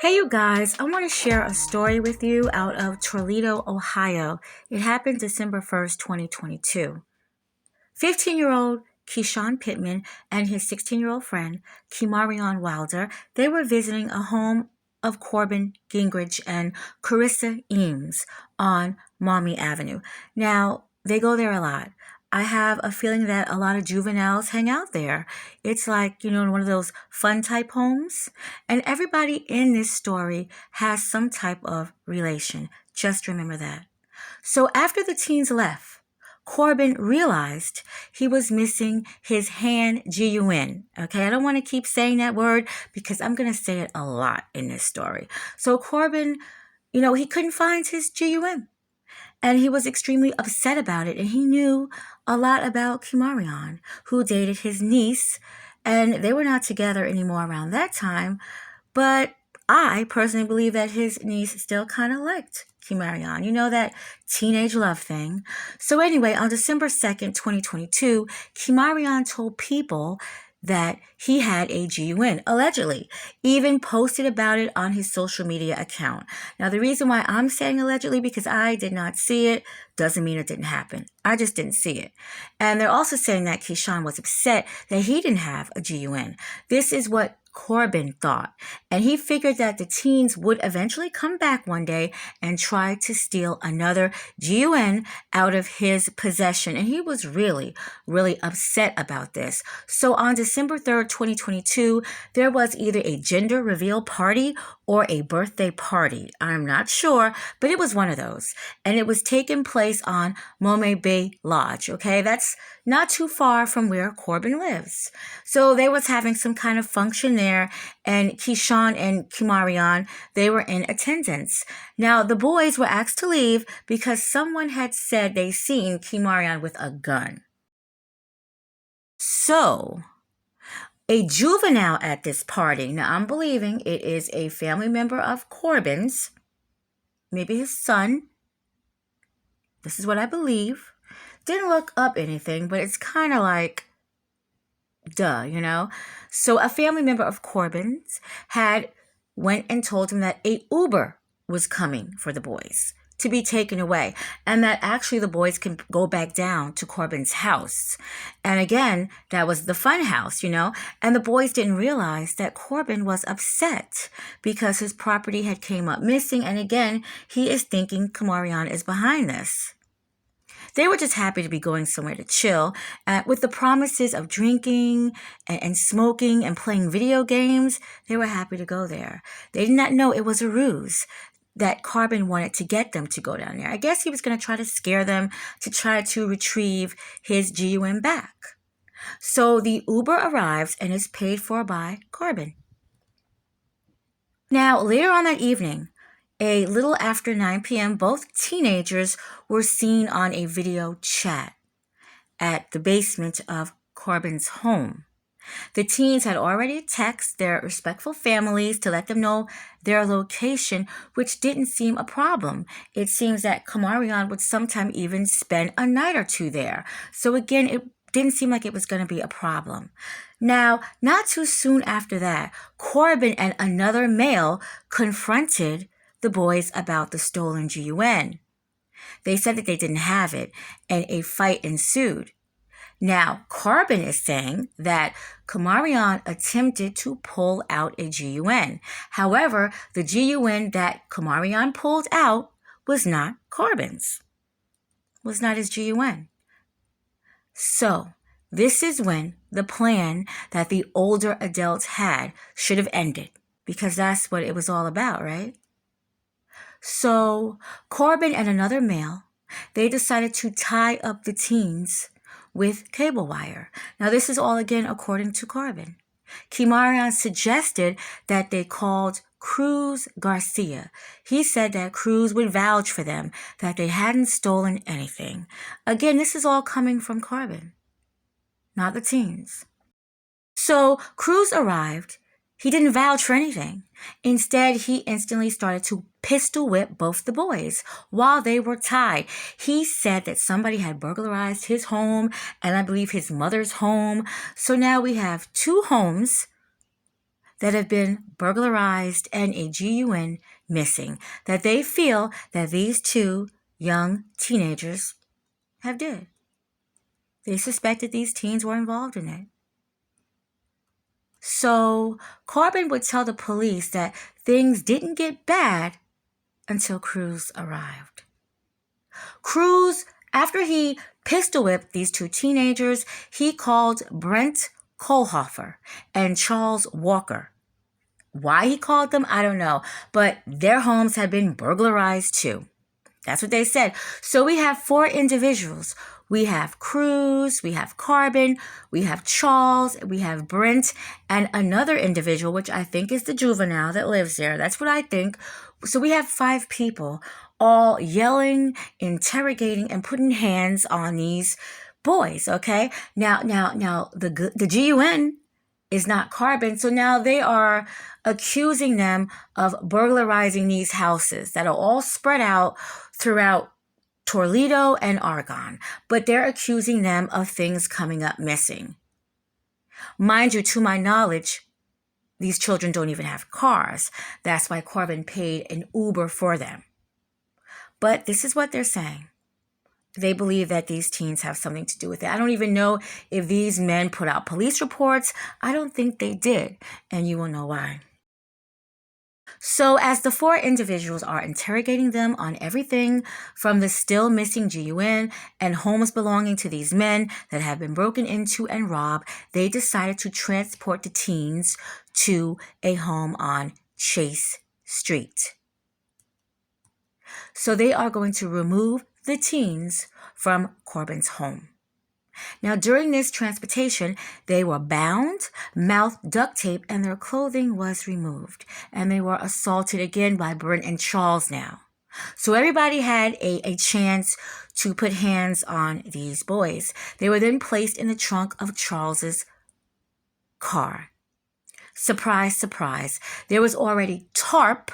Hey, you guys, I want to share a story with you out of Toledo, Ohio. It happened December 1st, 2022. 15-year-old Kyshawn Pittman and his 16-year-old friend, Kimarion Wilder, they were visiting a home of Corbin Gingrich and Carissa Eames on Maumee Avenue. Now, they go there a lot. I have a feeling that a lot of juveniles hang out there. It's like, one of those fun type homes. And everybody in this story has some type of relation. Just remember that. So after the teens left, Corbin realized he was missing his hand GUN. Okay, I don't want to keep saying that word because I'm going to say it a lot in this story. So Corbin, he couldn't find his GUN. And he was extremely upset about it. And he knew a lot about Kimarion, who dated his niece. And they were not together anymore around that time. But I personally believe that his niece still kind of liked Kimarion. You know, that teenage love thing. So anyway, on December 2nd, 2022, Kimarion told people that he had a GUN, allegedly, even posted about it on his social media account. Now, the reason why I'm saying allegedly, because I did not see it, doesn't mean it didn't happen. I just didn't see it. And they're also saying that Kyshawn was upset that he didn't have a GUN. This is what Corbin thought, and he figured that the teens would eventually come back one day and try to steal another GUN out of his possession, and he was really, really upset about this. So on December 3rd, 2022, there was either a gender reveal party or a birthday party. I'm not sure, but it was one of those, and it was taking place on Maumee Bay Lodge. Okay, that's not too far from where Corbin lives. So they was having some kind of function there, and Kyshawn and Kimarion, they were in attendance. Now, the boys were asked to leave because someone had said they seen Kimarion with a gun. So, a juvenile at this party, now I'm believing it is a family member of Corbin's, maybe his son. This is what I believe. Didn't look up anything, but it's kind of like, duh. So a family member of Corbin's had went and told him that a Uber was coming for the boys to be taken away, and that actually the boys can go back down to Corbin's house. And again, that was the fun house, and the boys didn't realize that Corbin was upset because his property had came up missing, and again, he is thinking Kimarion is behind this. They were just happy to be going somewhere to chill. With the promises of drinking and smoking and playing video games, they were happy to go there. They did not know it was a ruse that Corbin wanted to get them to go down there. I guess he was going to try to scare them to try to retrieve his GUN back. So the Uber arrives and is paid for by Corbin. Now, later on that evening, a little after 9 p.m., both teenagers were seen on a video chat at the basement of Corbin's home. The teens had already texted their respectful families to let them know their location, which didn't seem a problem. It seems that Kimarion would sometime even spend a night or two there. So again, it didn't seem like it was going to be a problem. Now, not too soon after that, Corbin and another male confronted the boys about the stolen GUN. They said that they didn't have it, and a fight ensued. Now, Corbin is saying that Kimarion attempted to pull out a GUN. However, the GUN that Kimarion pulled out was not Corbin's. Was not his GUN. So, this is when the plan that the older adults had should have ended, because that's what it was all about, right? So Corbin and another male, they decided to tie up the teens with cable wire. Now, this is all again according to Corbin. Kimarion suggested that they called Cruz Garcia. He said that Cruz would vouch for them, that they hadn't stolen anything. Again, this is all coming from Corbin, not the teens. So Cruz arrived. He didn't vouch for anything. Instead, he instantly started to pistol whip both the boys while they were tied. He said that somebody had burglarized his home and I believe his mother's home. So now we have two homes that have been burglarized and a GUN missing that they feel that these two young teenagers have did. They suspected these teens were involved in it. So Corbin would tell the police that things didn't get bad until Cruz arrived. Cruz, after he pistol whipped these two teenagers, he called Brent Kohlhofer and Charles Walker. Why he called them, I don't know, but their homes had been burglarized too. That's what they said. So we have four individuals. We have Cruz, we have Corbin, we have Charles, we have Brent, and another individual, which I think is the juvenile that lives there. That's what I think. So we have 5 people all yelling, interrogating, and putting hands on these boys, okay? Now, the GUN is not Corbin, so now they are accusing them of burglarizing these houses that are all spread out throughout Toledo and Oregon, but they're accusing them of things coming up missing. Mind you, to my knowledge, these children don't even have cars. That's why Corbin paid an Uber for them. But this is what they're saying. They believe that these teens have something to do with it. I don't even know if these men put out police reports. I don't think they did, and you will know why. So as the 4 individuals are interrogating them on everything from the still missing GUN and homes belonging to these men that have been broken into and robbed, they decided to transport the teens to a home on Chase Street. So they are going to remove the teens from Corbin's home. Now, during this transportation, they were bound, mouth duct taped, and their clothing was removed. And they were assaulted again by Brent and Charles now. So everybody had a chance to put hands on these boys. They were then placed in the trunk of Charles's car. Surprise, surprise. There was already tarp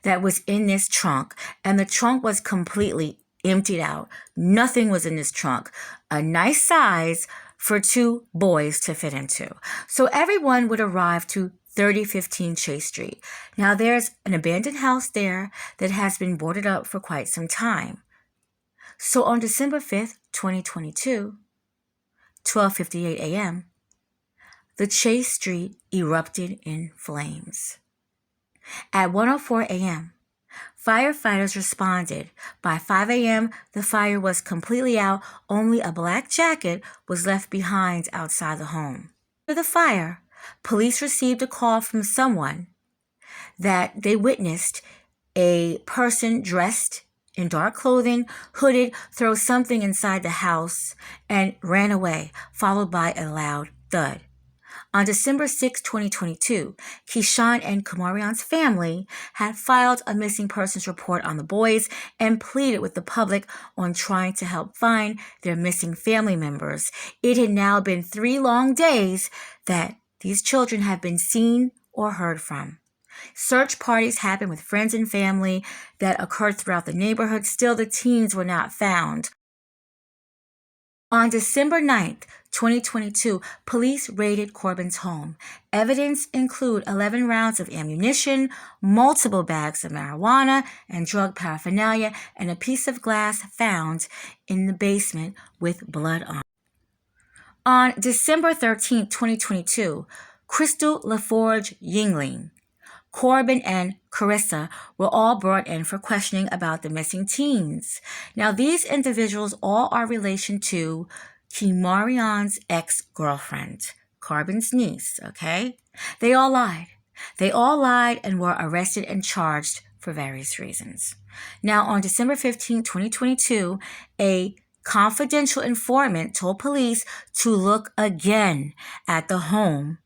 that was in this trunk, and the trunk was completely emptied out. Nothing was in this trunk. A nice size for 2 boys to fit into. So everyone would arrive to 3015 Chase Street. Now there's an abandoned house there that has been boarded up for quite some time. So on December 5th, 2022, 12:58 a.m., the Chase Street erupted in flames. At 1:04 a.m., firefighters responded. By 5 a.m., the fire was completely out. Only a black jacket was left behind outside the home. After the fire, police received a call from someone that they witnessed a person dressed in dark clothing, hooded, throw something inside the house and ran away, followed by a loud thud. On December 6, 2022, Kyshawn and Kamarion's family had filed a missing persons report on the boys and pleaded with the public on trying to help find their missing family members. It had now been 3 long days that these children have been seen or heard from. Search parties happened with friends and family that occurred throughout the neighborhood. Still, the teens were not found. On December 9th, 2022, police raided Corbin's home. Evidence include 11 rounds of ammunition, multiple bags of marijuana and drug paraphernalia, and a piece of glass found in the basement with blood on it. On December 13th, 2022, Crystal LaForge Yingling, Corbin, and Carissa were all brought in for questioning about the missing teens. Now, these individuals all are relation to Kamarion's ex-girlfriend, Corbin's niece, okay? They all lied. They all lied and were arrested and charged for various reasons. Now, on December 15, 2022, a confidential informant told police to look again at the home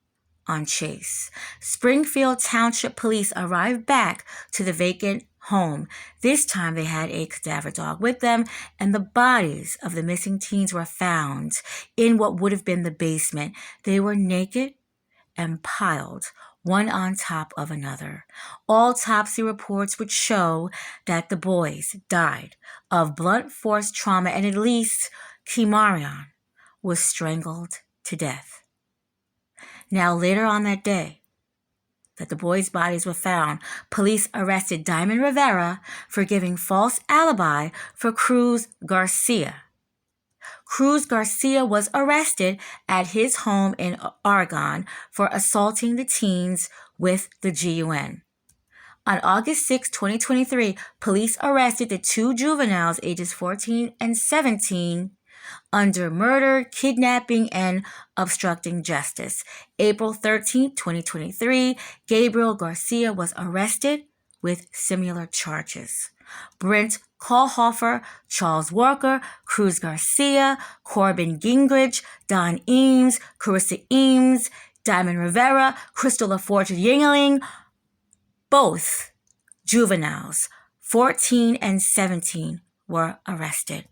on Chase. Springfield Township Police arrived back to the vacant home. This time they had a cadaver dog with them, and the bodies of the missing teens were found in what would have been the basement. They were naked and piled, one on top of another. Autopsy reports would show that the boys died of blunt force trauma, and at least Kamarion was strangled to death. Now, later on that day, that the boys' bodies were found, police arrested Diamond Rivera for giving false alibi for Cruz Garcia. Cruz Garcia was arrested at his home in Oregon for assaulting the teens with the gun. On August 6, 2023, police arrested the two juveniles ages 14 and 17 under murder, kidnapping, and obstructing justice. April 13, 2023, Gabriel Garcia was arrested with similar charges. Brent Kohlhofer, Charles Walker, Cruz Garcia, Corbin Gingrich, Don Eames, Carissa Eames, Diamond Rivera, Crystal LaForge Yingling, both juveniles, 14 and 17, were arrested.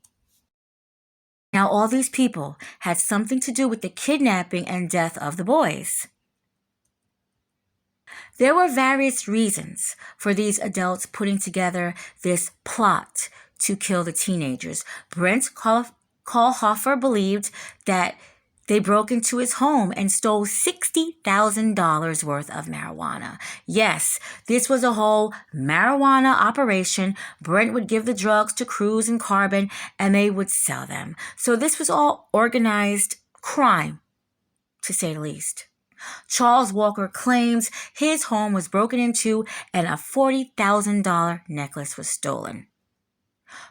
Now, all these people had something to do with the kidnapping and death of the boys. There were various reasons for these adults putting together this plot to kill the teenagers. Brent Kohlhofer believed that they broke into his home and stole $60,000 worth of marijuana. Yes, this was a whole marijuana operation. Brent would give the drugs to Cruz and Corbin, and they would sell them. So this was all organized crime, to say the least. Charles Walker claims his home was broken into and a $40,000 necklace was stolen.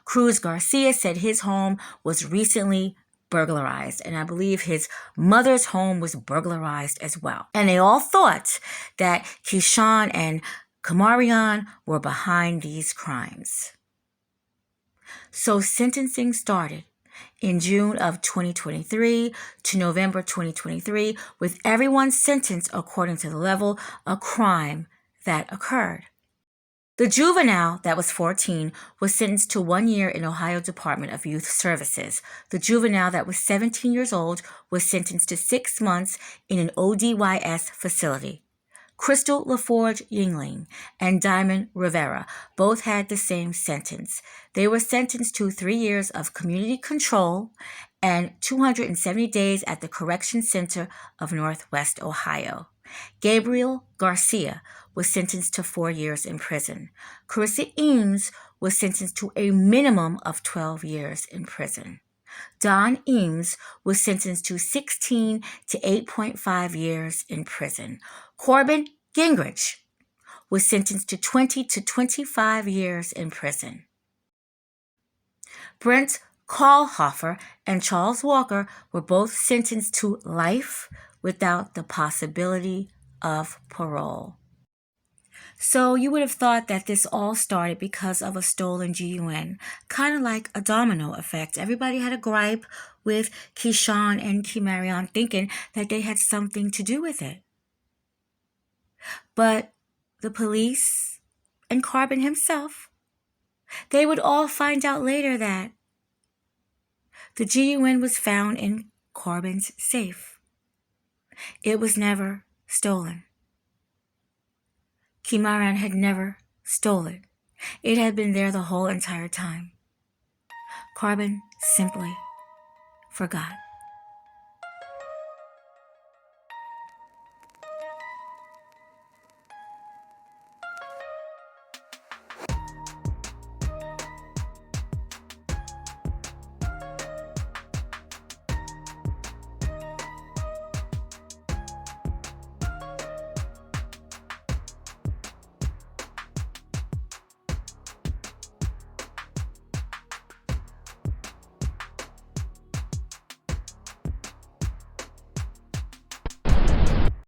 Cruz Garcia said his home was recently burglarized, and I believe his mother's home was burglarized as well. And they all thought that Kyshawn and Kamarion were behind these crimes. So sentencing started in June of 2023 to November 2023, with everyone sentenced according to the level of crime that occurred. The juvenile that was 14 was sentenced to 1 year in Ohio Department of Youth Services. The juvenile that was 17 years old was sentenced to 6 months in an ODYS facility. Crystal LaForge Yingling and Diamond Rivera both had the same sentence. They were sentenced to 3 years of community control and 270 days at the Correction Center of Northwest Ohio. Gabriel Garcia was sentenced to 4 years in prison. Carissa Eames was sentenced to a minimum of 12 years in prison. Don Eames was sentenced to 16 to 8.5 years in prison. Corbin Gingrich was sentenced to 20 to 25 years in prison. Brent Kohlhofer and Charles Walker were both sentenced to life without the possibility of parole. So you would have thought that this all started because of a stolen gun, kind of like a domino effect. Everybody had a gripe with Kyshawn and Kamarion, thinking that they had something to do with it. But the police and Corbin himself, they would all find out later that the gun was found in Corbin's safe. It was never stolen. Kamarion had never stolen. It had been there the whole entire time. Corbin simply forgot.